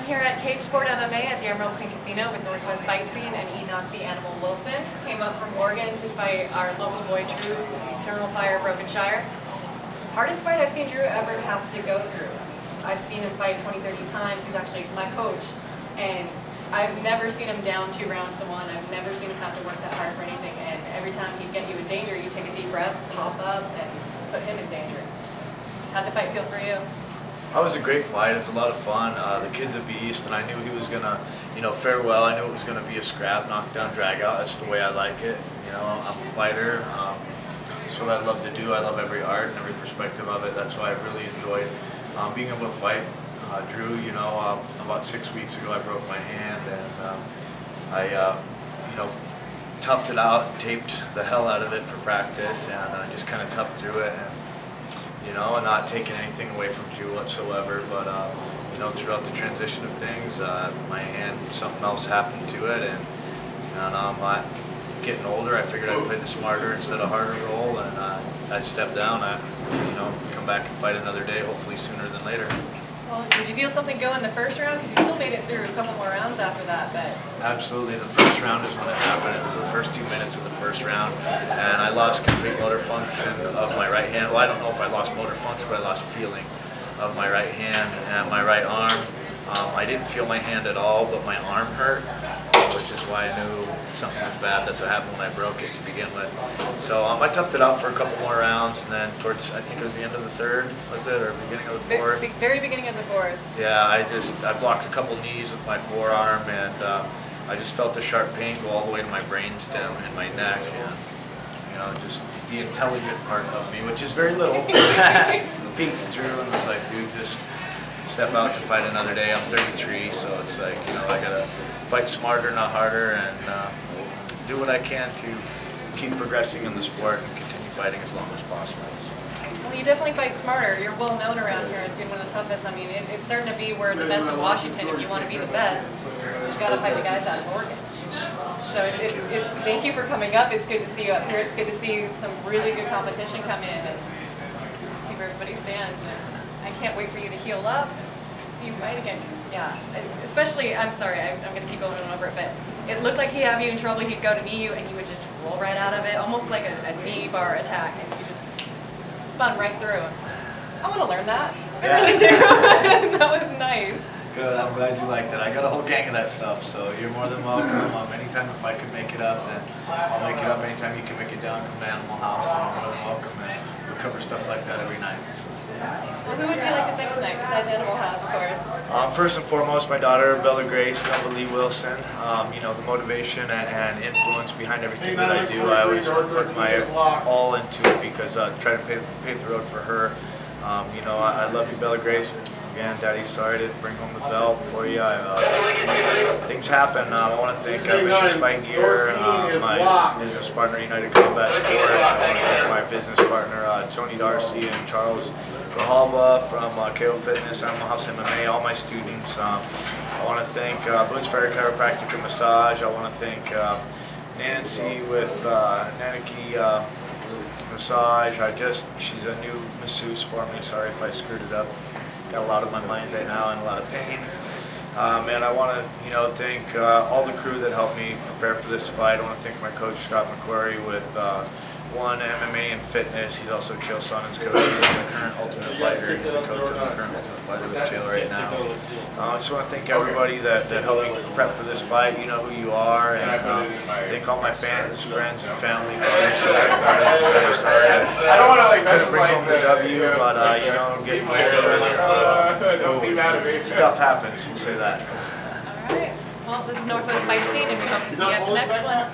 I'm here at CageSport MMA at the Emerald Queen Casino with Northwest Fight Scene, and Enoch the Animal Wilson came up from Oregon to fight our local boy Drew, Eternal Fire Brokenshire. Hardest fight I've seen Drew ever have to go through. I've seen his fight 20-30 times. He's actually my coach, and I've never seen him down 2 rounds to 1. I've never seen him have to work that hard for anything, and every time he'd get you in danger, you take a deep breath, pop up, and put him in danger. How'd the fight feel for you? It was a great fight. It was a lot of fun. The kid's a beast, and I knew he was gonna, fare well. I knew it was gonna be a scrap, knockdown, drag out. That's the way I like it. I'm a fighter. It's what I love to do. I love every art and every perspective of it. That's why I really enjoyed being able to fight Drew. About 6 weeks ago, I broke my hand, and I toughed it out, taped the hell out of it for practice, and I just kind of toughed through it. And, not taking anything away from Drew whatsoever, but throughout the transition of things, my hand, something else happened to it, and I'm getting older. I figured I'd play the smarter instead of harder role, and I'd step down. Come back and fight another day, hopefully sooner than later. Well, did you feel something go in the first round? Because you still made it through a couple more rounds after that, but... Absolutely. The first round is when it happened. It was the first 2 minutes of the first round, and I lost complete motor function of my right hand. Well, I don't know if I lost motor function, but I lost feeling of my right hand and my right arm. I didn't feel my hand at all, but my arm hurt, which is why I knew something was bad. That's what happened when I broke it to begin with. So I toughed it out for a couple more rounds, and then towards, I think it was the end of the third, was it, or beginning of the fourth? Very beginning of the fourth. Yeah, I blocked a couple knees with my forearm, and I just felt the sharp pain go all the way to my brainstem and my neck. And, just the intelligent part of me, which is very little, peeked through and was like, dude, just step out to fight another day. I'm 33, so it's like, I gotta fight smarter, not harder, and do what I can to keep progressing in the sport and continue fighting as long as possible. Well, you definitely fight smarter. You're well known around here as being one of the toughest. I mean, it's starting to be where the best of Washington, if you want to be the best, you got to fight the guys out of Oregon. So it's thank you for coming up. It's good to see you up here. It's good to see some really good competition come in and see where everybody stands. And I can't wait for you to heal up and see you fight again. Yeah, especially, I'm sorry, I'm going to keep going over it, but it looked like he'd have you in trouble. He'd go to knee you, and you would just roll right out of it, almost like a knee bar attack, and you just spun right through. I want to learn that. I really do. That was nice. Good, I'm glad you liked it. I got a whole gang of that stuff, so you're more than welcome. Anytime if I can make it up, then I'll make it up. Anytime you can make it down, come to Animal House, and you're more than welcome. And we cover stuff like that every night. So. Well, who would you like to thank tonight, besides Animal House, of course? First and foremost, my daughter, Bella Grace, and Lee Wilson. The motivation and influence behind everything that I do. I always put my all into it because I try to pave the road for her. I love you, Bella Grace. Again, Daddy's sorry to bring home the belt for you. Things happen. I want to thank Vicious Fight Gear, my business partner, United Combat Sports. I want to thank my business partner, Tony Darcy and Charles Gahalba from KO Fitness, Animal House MMA, all my students. I want to thank Boone's Ferry Chiropractic and Massage. I want to thank Nancy with Nanaki Massage. She's a new masseuse for me. Sorry if I screwed it up. Got a lot on my mind right now and a lot of pain. And I want to, thank all the crew that helped me prepare for this fight. I want to thank my coach Scott McQuarrie with One MMA and Fitness. He's also Chael Sonnen's coach. He's the current Ultimate Fighter. He's the coach of the current Ultimate Fighter with Chael right now. I just want to thank everybody that helped me prep for this fight. You know who you are, and thank all my fans, friends, and family for being so supportive. I don't want to bring home the W, but getting older, stuff happens. We'll say that. All right. Well, this is Northwest Fight Scene, and we hope to see you at the next one.